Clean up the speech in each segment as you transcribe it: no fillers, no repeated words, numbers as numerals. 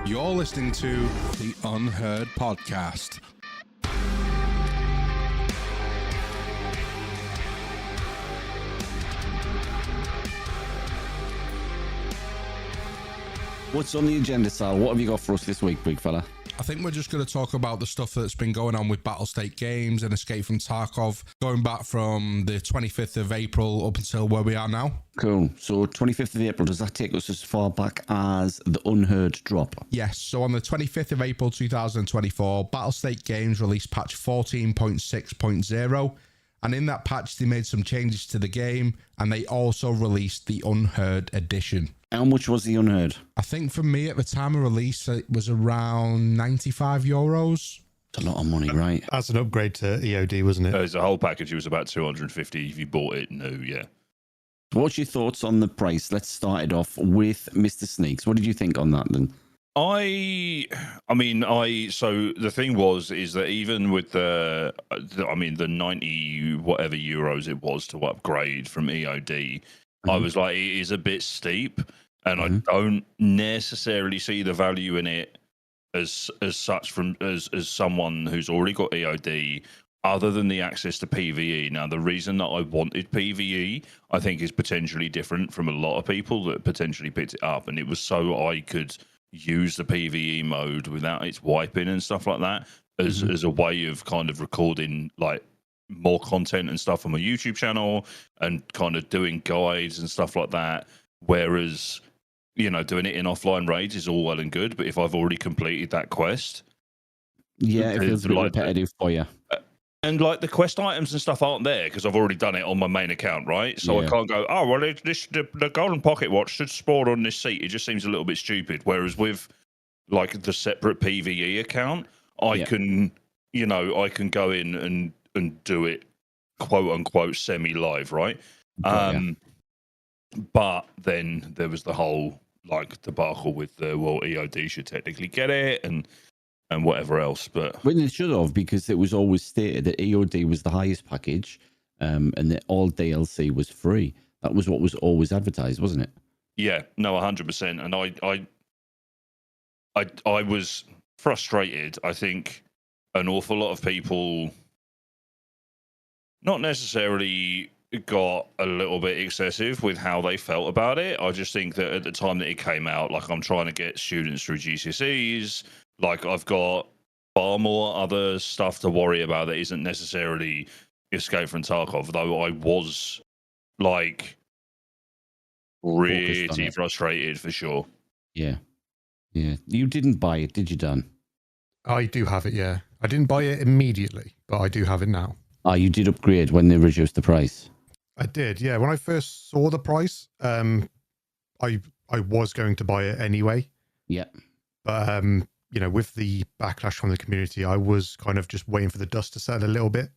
You're listening to the Unheard podcast. What's on the agenda, Sal? What have you got for us this week, big fella? I think we're just going to talk about the stuff that's been going on with Battlestate Games and Escape from Tarkov, going back from the 25th of April up until where we are now. Cool. So 25th of April, does that take us as far back as the Unheard drop? Yes. So on the 25th of April 2024, Battlestate Games released patch 14.6.0. And in that patch, they made some changes to the game, and they also released the Unheard edition. How much was the Unheard? I think for me at the time of release, it was around €95. It's a lot of money, right? That's an upgrade to EOD, wasn't it? As a whole package, it was about 250 if you bought it new, yeah. What's your thoughts on the price? Let's start it off with Mr. Sneaks. What did you think on that then? So the thing is that even with the 90 whatever euros it was to upgrade from EOD, I was like, it is a bit steep, and I don't necessarily see the value in it as such as someone who's already got EOD, other than the access to PvE. Now, the reason that I wanted PvE, I think, is potentially different from a lot of people that potentially picked it up, and it was so I could use the PvE mode without its wiping and stuff like that as a way of kind of recording like more content and stuff on my YouTube channel and kind of doing guides and stuff like that. Whereas, doing it in offline raids is all well and good, but if I've already completed that quest, it feels a bit repetitive for you. And like the quest items and stuff aren't there because I've already done it on my main account, right? So I can't go, oh, well, the golden pocket watch should spawn on this seat. It just seems a little bit stupid. Whereas with like the separate PvE account, I can go in and do it, quote unquote, semi-live, right? But then there was the whole like debacle with the EOD should technically get it and whatever else, but it should have, because it was always stated that EOD was the highest package, and that all DLC was free. That was what was always advertised, wasn't it? Yeah, no, 100%. And I was frustrated. I think an awful lot of people not necessarily got a little bit excessive with how they felt about it. I just think that at the time that it came out, like, I'm trying to get students through GCSEs. Like, I've got far more other stuff to worry about that isn't necessarily Escape from Tarkov, though I was, like, really frustrated for sure. Yeah. Yeah. You didn't buy it, did you, Dan? I do have it, yeah. I didn't buy it immediately, but I do have it now. Ah, you did upgrade when they reduced the price? I did, yeah. When I first saw the price, I was going to buy it anyway. Yeah. But, with the backlash from the community, I was kind of just waiting for the dust to settle a little bit.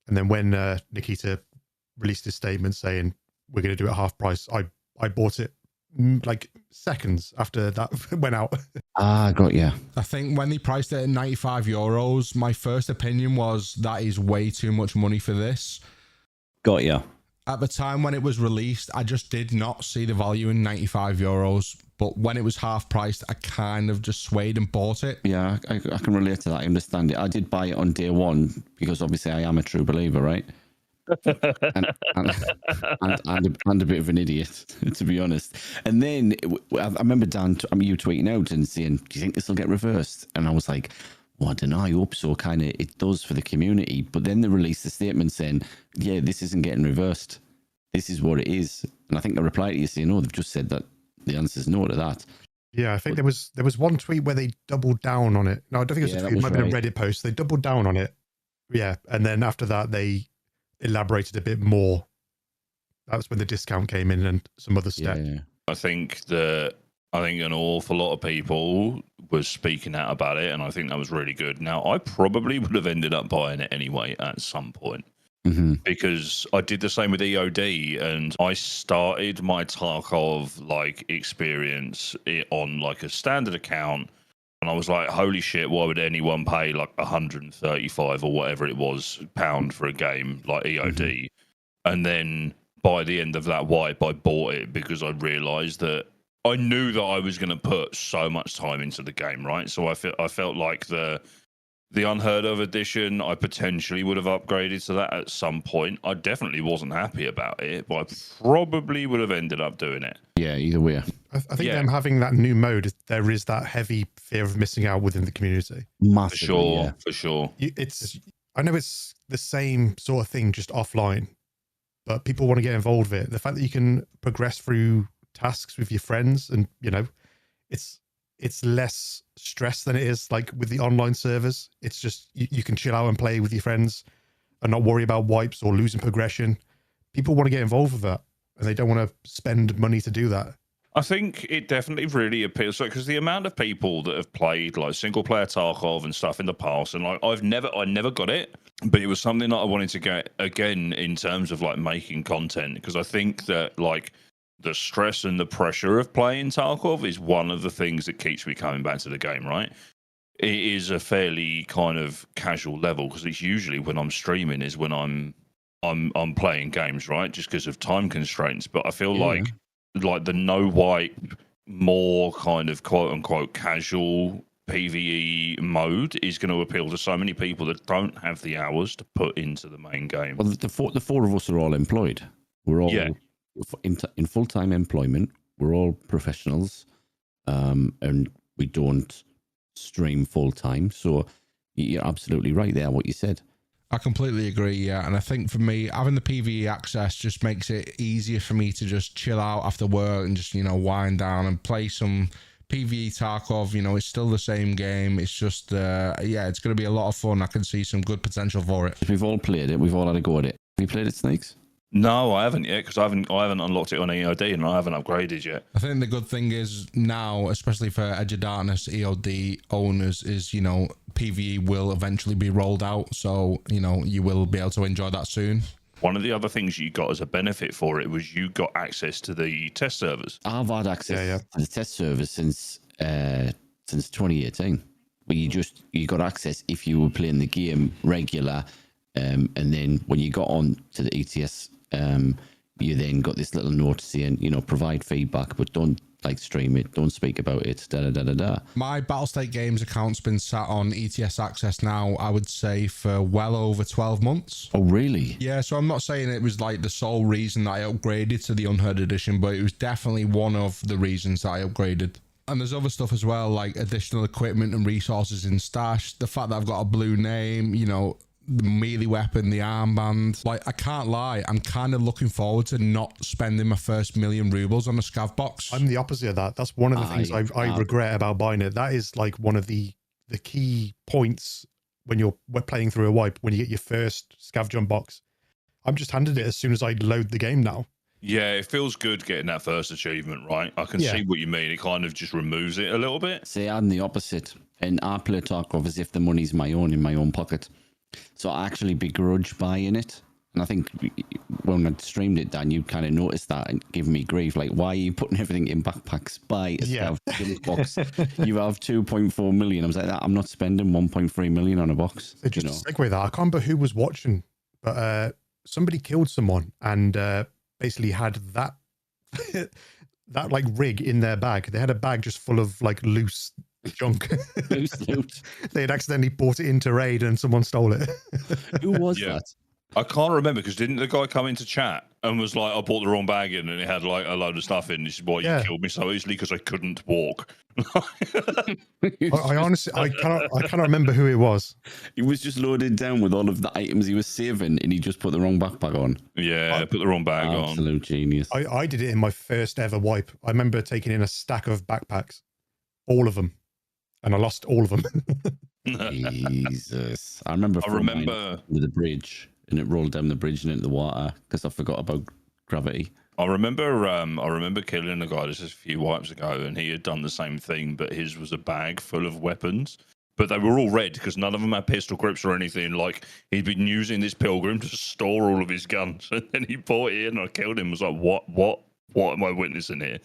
And then when Nikita released his statement saying, we're going to do it at half price, I bought it like seconds after that went out. Got you. I think when they priced it at €95, my first opinion was that is way too much money for this. Got you. At the time when it was released, I just did not see the value in €95. But when it was half priced, I kind of just swayed and bought it. Yeah, I can relate to that. I understand it. I did buy it on day one because obviously I am a true believer, right? and a bit of an idiot, to be honest. And then I remember Dan, you tweeting out and saying, do you think this will get reversed? And I was like, well, I don't know. I hope so. Kind of, it does for the community. But then they released a statement saying, yeah, this isn't getting reversed. This is what it is. And I think the reply to you saying, oh, they've just said that the answer is no to that. Yeah, I think there was one tweet where they doubled down on it. No, I don't think it was a tweet. It might have been a Reddit post. They doubled down on it. Yeah, and then after that, they elaborated a bit more. That's when the discount came in and some other stuff. Yeah. I think an awful lot of people was speaking out about it, and I think that was really good. Now, I probably would have ended up buying it anyway at some point. Because I did the same with EOD, and I started my Tarkov experience on like a standard account, and I was like, holy shit, why would anyone pay like 135 or whatever it was pound for a game like EOD? And then by the end of that wipe, I bought it because I realised that I knew that I was going to put so much time into the game, right? So I felt like the Unheard of edition, I potentially would have upgraded to that at some point. I definitely wasn't happy about it, but I probably would have ended up doing it. Yeah, either way. I think them having that new mode, there is that heavy fear of missing out within the community. Massively, For sure. I know it's the same sort of thing, just offline, but people want to get involved with it. The fact that you can progress through tasks with your friends, and it's less stress than it is like with the online servers. It's just you can chill out and play with your friends and not worry about wipes or losing progression. People want to get involved with that, and they don't want to spend money to do that. I think it definitely really appeals, because the amount of people that have played like single player Tarkov and stuff in the past, and like I never got it, but it was something that I wanted to get again in terms of like making content, because I think that like the stress and the pressure of playing Tarkov is one of the things that keeps me coming back to the game, right? It is a fairly kind of casual level, because it's usually when I'm streaming is when I'm playing games, right? Just because of time constraints. But I feel like the no wipe, more kind of quote unquote casual PvE mode is going to appeal to so many people that don't have the hours to put into the main game. Well, the four of us are all employed. We're all in full-time employment. We're all professionals, and we don't stream full-time. So you're absolutely right there, what you said. I completely agree, yeah. And I think for me, having the PvE access just makes it easier for me to just chill out after work and just, wind down and play some PvE Tarkov. It's still the same game. It's just, it's going to be a lot of fun. I can see some good potential for it. We've all played it. We've all had a go at it. Have you played it, Snakes? No, I haven't yet, because I haven't unlocked it on EOD and I haven't upgraded yet. I think the good thing is now, especially for Edge of Darkness EOD owners, is PvE will eventually be rolled out, so you will be able to enjoy that soon. One of the other things you got as a benefit for it was you got access to the test servers. I've had access to the test servers since 2018. But you got access if you were playing the game regular, and then when you got on to the ETS, you then got this little note saying, provide feedback, but don't stream it, don't speak about it, My Battlestate Games account's been sat on ETS access now, I would say, for well over 12 months. Oh, really? Yeah, so I'm not saying it was like the sole reason that I upgraded to the Unheard edition, but it was definitely one of the reasons that I upgraded. And there's other stuff as well, like additional equipment and resources in stash, the fact that I've got a blue name, the melee weapon, the armband. Like, I can't lie, I'm kind of looking forward to not spending my first 1,000,000 rubles on a scav box. I'm the opposite of that. That's one of the things I regret about buying it. That is like one of the key points when you're playing through a wipe, when you get your first scav jump box. I'm just handed it as soon as I load the game now. Yeah, it feels good getting that first achievement, right? I can see what you mean. It kind of just removes it a little bit. See, I'm the opposite. And I play Tarkov as if the money's my own, in my own pocket. So I actually begrudge buying it. And I think when I streamed it, Dan, you kind of noticed that and giving me grief. Like, why are you putting everything in backpacks? Buy a scav box. You have 2.4 million. I was like, I'm not spending 1.3 million on a box. So just to segue that, I can't remember who was watching, but somebody killed someone and basically had that that like rig in their bag. They had a bag just full of like loose junk. Loose loot. They had accidentally bought it into raid and someone stole it. Who was that? I can't remember, because didn't the guy come into chat and was like, I bought the wrong bag in and it had like a load of stuff in. This is why you killed me so easily, because I couldn't walk. I honestly, I cannot remember who it was. He was just loaded down with all of the items he was saving and he just put the wrong backpack on. Yeah, put the wrong bag on. Absolute genius. I did it in my first ever wipe. I remember taking in a stack of backpacks, all of them, and I lost all of them. Jesus. I remember with the bridge, and it rolled down the bridge and into the water because I forgot about gravity. I remember killing a guy just a few wipes ago, and he had done the same thing, but his was a bag full of weapons. But they were all red because none of them had pistol grips or anything. Like, he'd been using this pilgrim to store all of his guns, and then he bought it in, and I killed him. I was like, what am I witnessing here?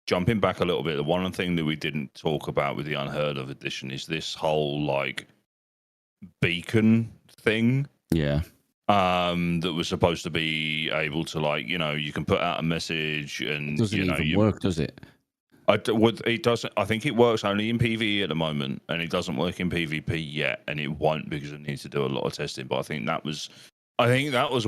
Jumping back a little bit, the one thing that we didn't talk about with the Unheard of edition is this whole like beacon thing. Yeah. that was supposed to be able to, like, you can put out a message and It doesn't even work, does it? It doesn't. I think it works only in PvE at the moment, and it doesn't work in PvP yet, and it won't because it needs to do a lot of testing. But I think that was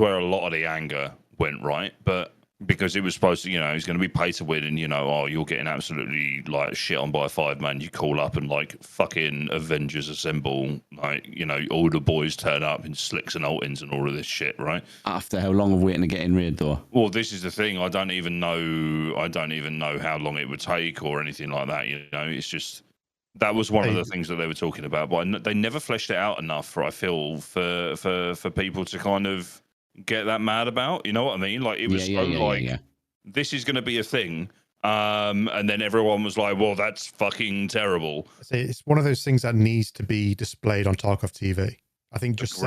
where a lot of the anger went, right? But because it was supposed to, it's going to be pay to win, and you're getting absolutely like shit on by a 5-man. You call up and like fucking Avengers assemble, like all the boys turn up in slicks and altins and all of this shit, right? After how long of waiting to get in raid though? Well, this is the thing. I don't even know how long it would take or anything like that. It's just that was one of the things that they were talking about, but they never fleshed it out enough for for people to kind of get that mad about. You know what I mean? Like it was this is going to be a thing, and then everyone was like, "Well, that's fucking terrible." It's one of those things that needs to be displayed on Tarkov TV. I think just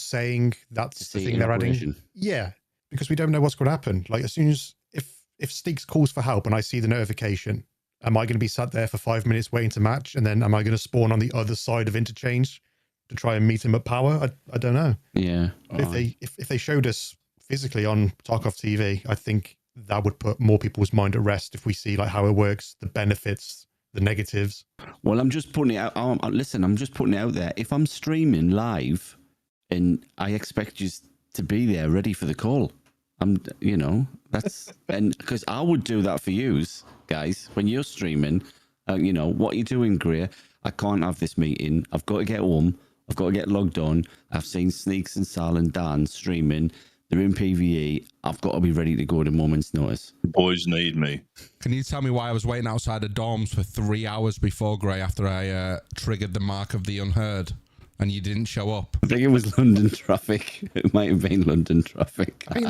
saying that's the thing they're adding. Yeah, because we don't know what's going to happen. Like as soon as if Sneaks calls for help and I see the notification, am I going to be sat there for 5 minutes waiting to match, and then am I going to spawn on the other side of interchange to try and meet him at power? I don't know. Yeah. If they showed us physically on Tarkov TV, I think that would put more people's mind at rest. If we see like how it works, the benefits, the negatives. Well, I'm just putting it out. Listen, I'm just putting it out there. If I'm streaming live, and I expect you to be there ready for the call, that's and because I would do that for you guys when you're streaming. What are you doing, Greer? I can't have this meeting. I've got to get home. I've got to get logged on. I've seen Sneaks and Sal and Dan streaming. They're in PvE. I've got to be ready to go at a moment's notice. Boys need me. Can you tell me why I was waiting outside the dorms for 3 hours before Gray after I triggered the mark of the Unheard and you didn't show up? I think it was London traffic. It might have been London traffic. I think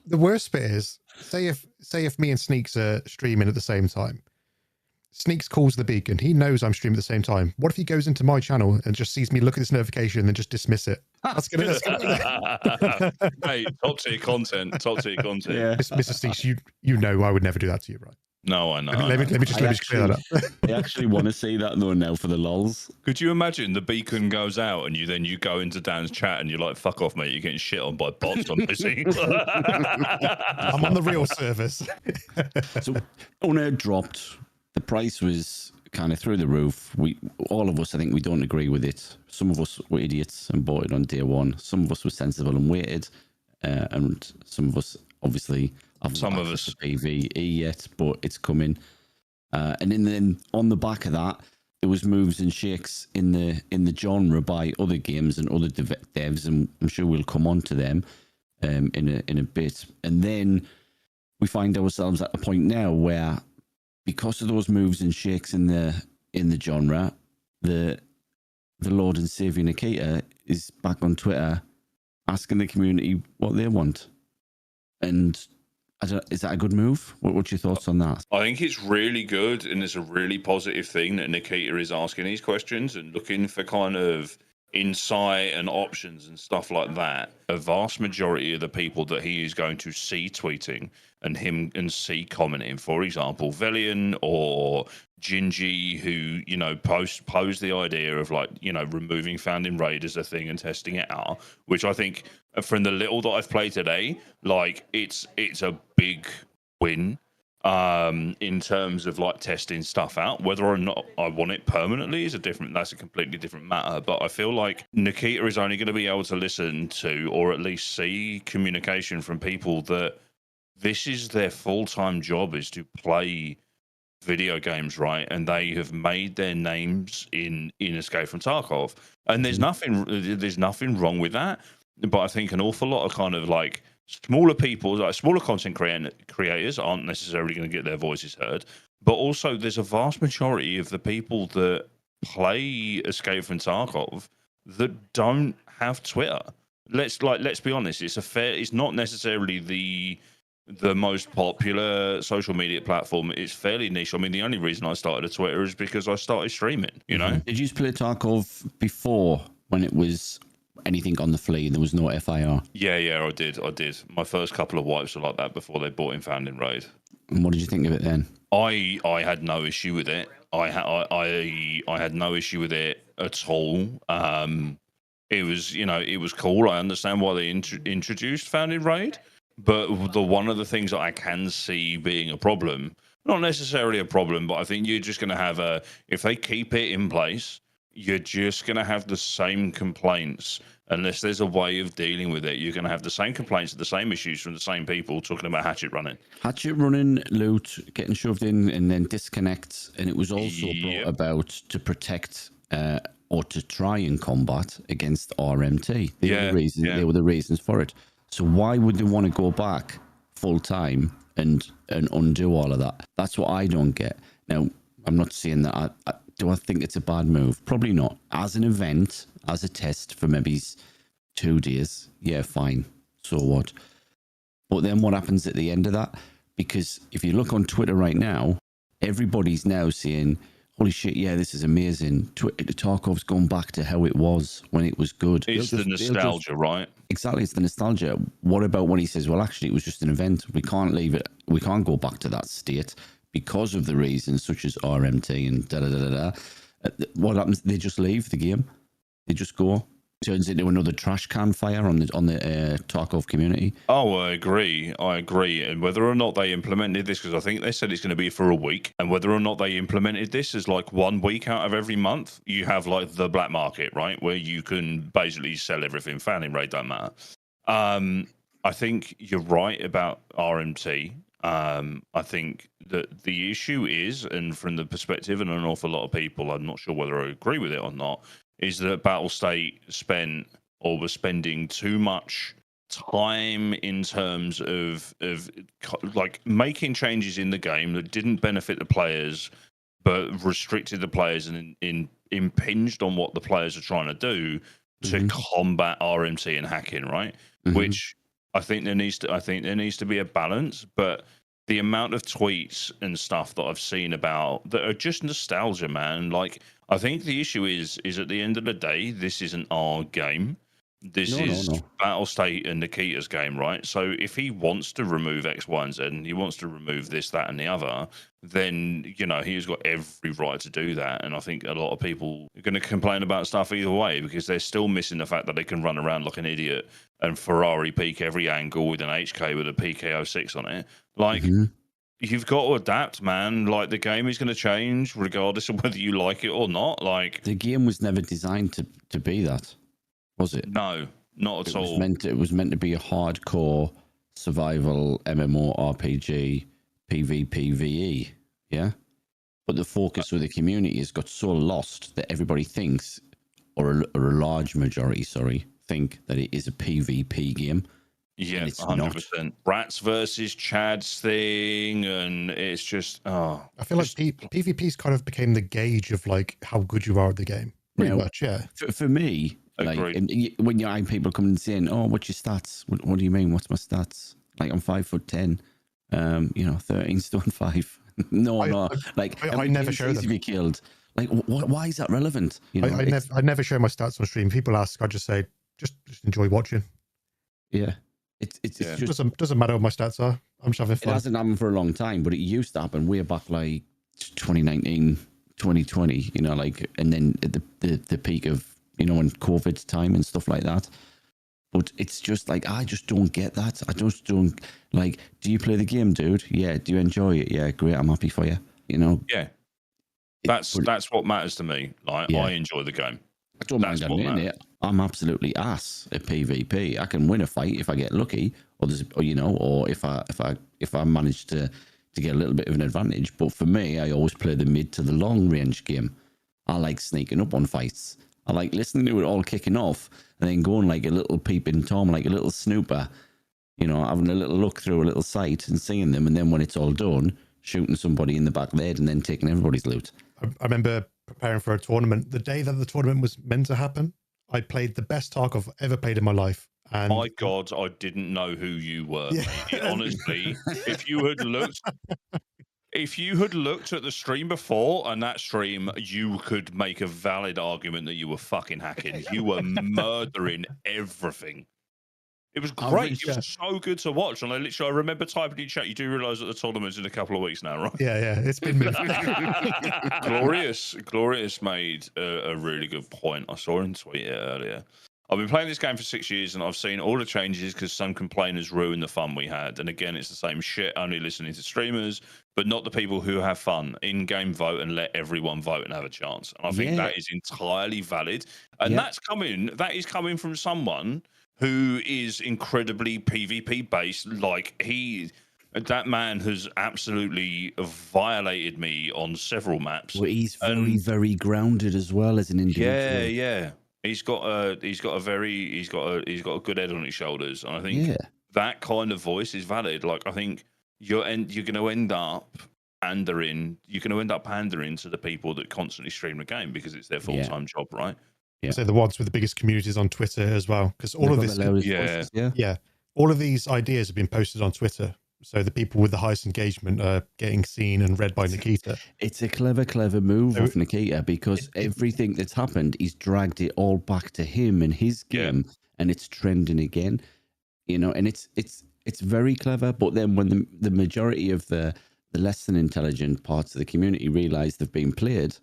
the worst bit is say if me and Sneaks are streaming at the same time. Sneaks calls the beacon. He knows I'm streaming at the same time. What if he goes into my channel and just sees me look at this notification and then just dismiss it? That's gonna Hey, top tier content. Yeah. Mr. Sneaks, you know I would never do that to you, right? No, I know. Let me just clear that up. I actually want to see that though now for the lols. Could you imagine the beacon goes out and you go into Dan's chat and you're like, "Fuck off, mate! You're getting shit on by bots." I'm busy. I'm on the real service. So Unheard dropped. The price was kind of through the roof. All of us, I think, we don't agree with it. Some of us were idiots and bought it on day one. Some of us were sensible and waited, and some of us obviously haven't PvE yet, but it's coming. And then on the back of that, there was moves and shakes in the genre by other games and other devs, and I'm sure we'll come on to them in a bit. And then we find ourselves at a point now where, because of those moves and shakes in the genre, the Lord and Savior Nikita is back on Twitter asking the community what they want. And is that a good move? What's your thoughts on that? I think it's really good, and it's a really positive thing that Nikita is asking these questions and looking for kind of insight and options and stuff like that. A vast majority of the people that he is going to see tweeting and see commenting, for example, Velian or Gingy, who pose the idea of removing founding raid as a thing and testing it out, which I think from the little that I've played today, it's a big win in terms of testing stuff out. Whether or not I want it permanently that's a completely different matter. But I feel like Nikita is only going to be able to listen to, or at least see, communication from people that this is their full-time job, is to play video games, right? And they have made their names in Escape from Tarkov, and there's nothing wrong with that. But I think an awful lot of kind of smaller people, smaller content creators, aren't necessarily going to get their voices heard. But also, there's a vast majority of the people that play Escape from Tarkov that don't have Twitter. Let's be honest. It's not necessarily the most popular social media platform. It's fairly niche. I mean, the only reason I started a Twitter is because I started streaming. Did you play Tarkov before, when it was anything on the flea and there was no FIR? Yeah, I did. My first couple of wipes were like that before they bought in Founding Raid. And what did you think of it then? I had no issue with it. I had no issue with it at all. it was, it was cool. I understand why they introduced Founding Raid, but one of the things that I can see being a problem, not necessarily a problem, but I think you're just going to have if they keep it in place, you're just going to have the same complaints. Unless there's a way of dealing with it, you're going to have the same complaints, the same issues from the same people talking about hatchet running. Hatchet running, loot, getting shoved in, and then disconnect. And it was also brought about to protect or to try and combat against RMT. They were the reasons for it. So why would they want to go back full time and undo all of that? That's what I don't get. Now, I'm not saying that. Do I think it's a bad move? Probably not. As an event, as a test for maybe 2 days, yeah, fine. So what? But then what happens at the end of that? Because if you look on Twitter right now, everybody's now saying, holy shit, yeah, this is amazing. Tarkov's gone back to how it was when it was good. It's the nostalgia, right? Exactly, it's the nostalgia. What about when he says, well, actually, it was just an event. We can't leave it. We can't go back to that state because of the reasons such as RMT and da-da-da-da-da. What happens? They just leave the game. They just go. Turns into another trash can fire on the Tarkov community. Oh, I agree. And whether or not they implemented this, because I think they said it's going to be for a week, and whether or not they implemented this as like 1 week out of every month, you have like the black market, right, where you can basically sell everything. Founding Raid don't matter. I think you're right about RMT. I think that the issue is, and from the perspective of an awful lot of people, I'm not sure whether I agree with it or not, is that Battlestate was spending too much time in terms of like making changes in the game that didn't benefit the players, but restricted the players and impinged on what the players are trying to do to combat RMT and hacking, right? Which I think there needs to be a balance, but the amount of tweets and stuff that I've seen about that are just nostalgia, man. Like, I think the issue is at the end of the day, this isn't our game. This is Battlestate and Nikita's game, right? So if he wants to remove X, Y, and Z, and he wants to remove this, that, and the other, then, he's got every right to do that. And I think a lot of people are going to complain about stuff either way because they're still missing the fact that they can run around like an idiot and Ferrari peek every angle with an HK with a PK06 on it. Like, you've got to adapt, man. Like, the game is going to change regardless of whether you like it or not. Like, the game was never designed to be that, was it? No, not at all. It was meant to be a hardcore survival MMO RPG PvPvE, yeah? But the focus of the community has got so lost that everybody thinks, or a large majority, think that it is a PvP game. Yeah, 100%. Rats versus Chad's thing, and it's just, I feel like PvP's kind of became the gauge of like how good you are at the game. Pretty much, yeah. For me, like, when you have people coming and saying, "Oh, what's your stats?" What do you mean? What's my stats? Like, I'm 5'10", 13 stone 5. no, I never show them. To be killed. Like, why is that relevant? I never show my stats on stream. People ask, I just say, just enjoy watching. Yeah. It just doesn't matter what my stats are. I'm just having fun. It hasn't happened for a long time, but it used to happen way back like 2019, 2020, and then at the peak of, in COVID time and stuff like that. But it's just like, I just don't get that. I just don't, like, do you play the game, dude? Yeah. Do you enjoy it? Yeah, great. I'm happy for you. Yeah. That's what matters to me. Like, I enjoy the game. I don't mind admitting it. I'm absolutely ass at PvP. I can win a fight if I get lucky, or if I manage to get a little bit of an advantage. But for me, I always play the mid to the long range game. I like sneaking up on fights. I like listening to it all kicking off and then going like a little peeping Tom, like a little snooper, having a little look through a little sight and seeing them. And then when it's all done, shooting somebody in the back of the head and then taking everybody's loot. I remember preparing for a tournament. The day that the tournament was meant to happen, I played the best Tarkov I've ever played in my life. And my God, I didn't know who you were. Mate. Honestly, if you had looked at the stream before and that stream, you could make a valid argument that you were fucking hacking. You were murdering everything. It was great. It was so good to watch. And I remember typing in chat, you do realise that the tournament's in a couple of weeks now, right? Yeah. It's been moved. Glorious made a really good point. I saw him tweet it earlier. I've been playing this game for 6 years and I've seen all the changes because some complainers ruined the fun we had. And again, it's the same shit, only listening to streamers, but not the people who have fun. In-game vote and let everyone vote and have a chance. And I think that is entirely valid. And that is coming from someone who is incredibly PvP based. Like that man has absolutely violated me on several maps. Well, he's very, very grounded as well as an individual. Yeah. He's got a good head on his shoulders, and I think that kind of voice is valid. Like I think you're going to end up pandering. You're going to end up pandering to the people that constantly stream the game because it's their full-time job, right? Yeah. So the ones with the biggest communities on Twitter as well, because all of this, all of these ideas have been posted on Twitter. So the people with the highest engagement are getting seen and read by Nikita. It's a clever move of Nikita because everything that's happened, he's dragged it all back to him and his game, and it's trending again. You know, and it's very clever. But then when the majority of the less than intelligent parts of the community realize they've been played,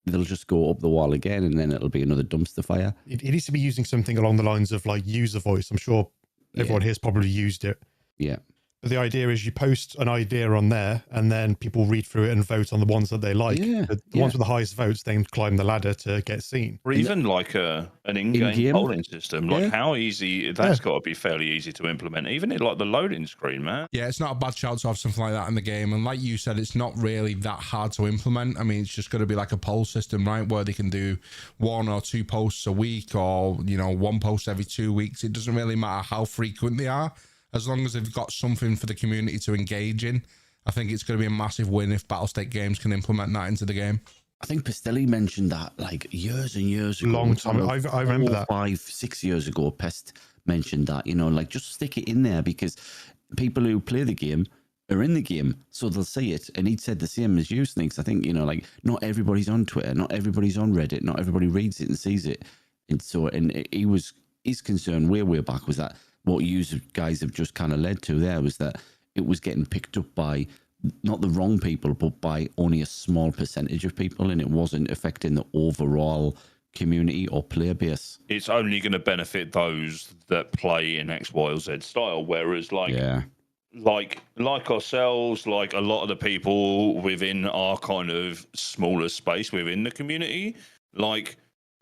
they'll just go up the wall again, and then it'll be another dumpster fire. It needs to be using something along the lines of like user voice. I'm sure everyone here's probably used it. Yeah. But the idea is you post an idea on there and then people read through it and vote on the ones that they like. The ones with the highest votes then climb the ladder to get seen. Or even like an in-game polling system. Like how easy, that's got to be fairly easy to implement. Even in like the loading screen, man. Yeah, it's not a bad shout to have something like that in the game. And like you said, it's not really that hard to implement. I mean, it's just going to be like a poll system, right? Where they can do 1 or 2 posts a week or, you know, 1 post every 2 weeks. It doesn't really matter how frequent they are. As long as they've got something for the community to engage in, I think it's going to be a massive win if Battlestate Games can implement that into the game. I think Pastelli mentioned that like years and years ago. Long time. I remember that. 5, 6 years ago, Pest mentioned that, you know, like just stick it in there because people who play the game are in the game, so they'll see it. And he said the same as you, Sneaks. I think, you know, like not everybody's on Twitter, not everybody's on Reddit, not everybody reads it and sees it. And so, and his concern way back was that what you guys have just kind of led to there was that it was getting picked up by not the wrong people, but by only a small percentage of people, and it wasn't affecting the overall community or player base. It's only going to benefit those that play in X, Y, or Z style, whereas like ourselves, like a lot of the people within our kind of smaller space within the community, like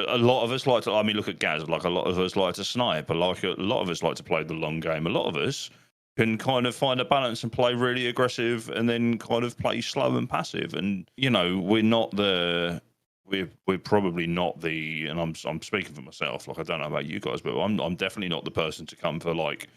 a lot of us like to, I mean, look at Gaz, like a lot of us like to snipe, a lot of us like to play the long game. A lot of us can kind of find a balance and play really aggressive and then kind of play slow and passive. And, you know, we're probably not the, and I'm speaking for myself, like I don't know about you guys, but I'm definitely not the person to come for like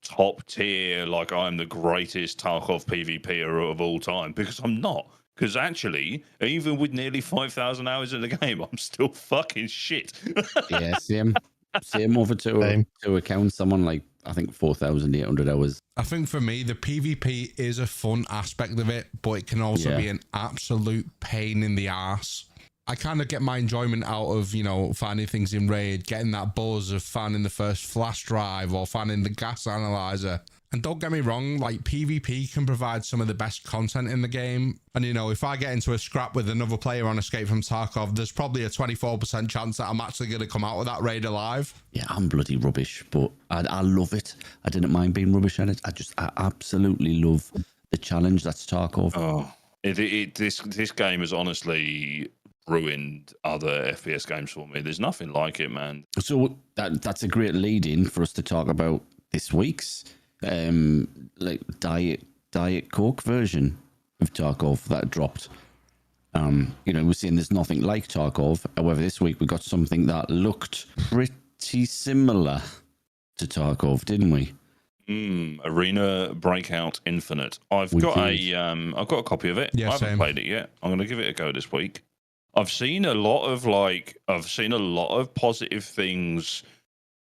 top tier, like I'm the greatest Tarkov PvPer of all time, because I'm not. Because actually, even with nearly 5,000 hours in the game, I'm still fucking shit. Yeah, same over two accounts. Someone like, I think 4,800 hours. I think for me, the PvP is a fun aspect of it, but it can also be an absolute pain in the arse. I kind of get my enjoyment out of, you know, finding things in Raid, getting that buzz of finding the first flash drive or finding the gas analyzer. And don't get me wrong, like PvP can provide some of the best content in the game. And, you know, if I get into a scrap with another player on Escape from Tarkov, there's probably a 24% chance that I'm actually going to come out of that raid alive. Yeah, I'm bloody rubbish, but I love it. I didn't mind being rubbish at it. I absolutely love the challenge that's Tarkov. Oh, this game has honestly ruined other FPS games for me. There's nothing like it, man. So that's a great lead in for us to talk about this week's like diet Coke version of Tarkov that dropped. You know, we're seeing there's nothing like Tarkov. However, this week we got something that looked pretty similar to Tarkov, didn't we? Arena Breakout Infinite. I've got a copy of it. Yeah, I haven't played it yet. I'm going to give it a go this week. I've seen a lot of positive things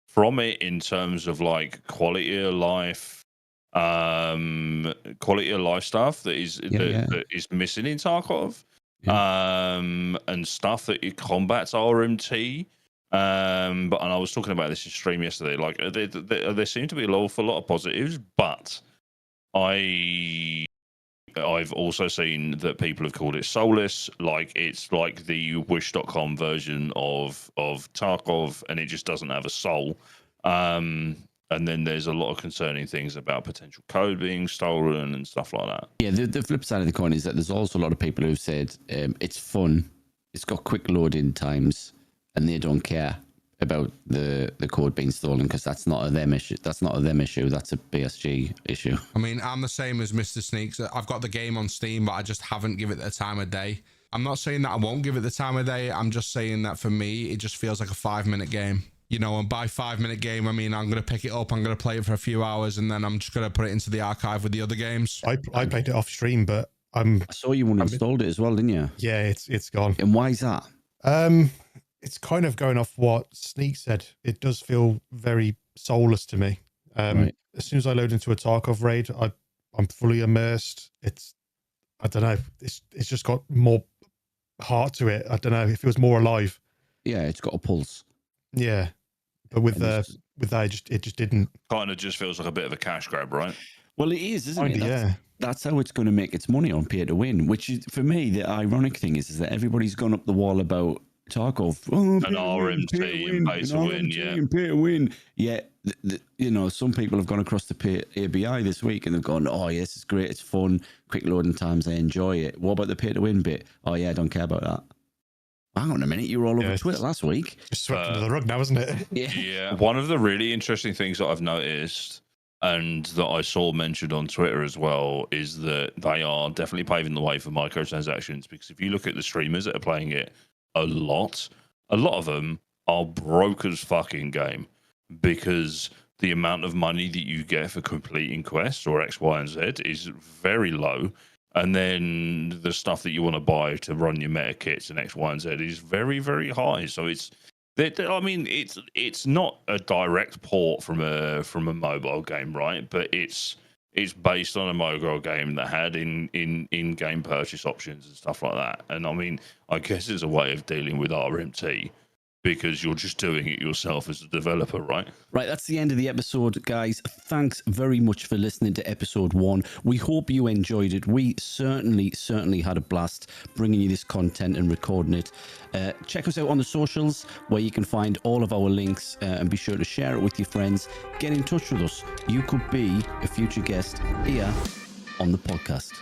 from it in terms of like quality of life stuff that is missing in Tarkov, and stuff that it combats RMT. And I was talking about this in stream yesterday. Like there seem to be an awful lot of positives, but I I've also seen that people have called it soulless, like it's like the Wish.com version of Tarkov, and it just doesn't have a soul. And then there's a lot of concerning things about potential code being stolen and stuff like that. Yeah, the flip side of the coin is that there's also a lot of people who've said it's fun, it's got quick loading times, and they don't care about the code being stolen because that's not a them issue. That's not a them issue. That's a BSG issue. I mean, I'm the same as Mr. Sneaks. I've got the game on Steam, but I just haven't given it the time of day. I'm not saying that I won't give it the time of day. I'm just saying that for me, it just feels like a 5-minute game. You know, and by 5-minute game, I mean, I'm going to pick it up, I'm going to play it for a few hours, and then I'm just going to put it into the archive with the other games. I played it off stream, but I saw you uninstalled it as well, didn't you? Yeah, it's gone. And why is that? It's kind of going off what Sneak said. It does feel very soulless to me. Right. As soon as I load into a Tarkov raid, I'm fully immersed. I don't know. It's just got more heart to it. I don't know. It feels more alive. Yeah, it's got a pulse. Yeah, but with that, it just didn't. Kind of just feels like a bit of a cash grab, right? Well, it is, isn't it? Yeah. That's how it's going to make its money on pay to win. Which is, for me, the ironic thing is that everybody's gone up the wall about Tarkov. An RMT and pay to win, yeah. And pay to win. Yeah, you know, some people have gone across the ABI this week and they've gone, oh, yes, it's great, it's fun, quick loading times, I enjoy it. What about the pay to win bit? Oh, yeah, I don't care about that. Hang on a minute, you were all over Twitter last week. Just swept under the rug now, isn't it? Yeah. One of the really interesting things that I've noticed and that I saw mentioned on Twitter as well is that they are definitely paving the way for microtransactions, because if you look at the streamers that are playing it a lot of them are broke as fucking game, because the amount of money that you get for completing quests or X, Y, and Z is very low. And then the stuff that you want to buy to run your meta kits and X, Y, and Z is very, very high. So it's not a direct port from a mobile game, right? But it's based on a mobile game that had in-game purchase options and stuff like that. And I mean, I guess it's a way of dealing with RMT, because you're just doing it yourself as a developer, right? Right, that's the end of the episode, guys. Thanks very much for listening to episode 1. We hope you enjoyed it. We certainly had a blast bringing you this content and recording it. Check us out on the socials, where you can find all of our links, and be sure to share it with your friends. Get in touch with us. You could be a future guest here on the podcast.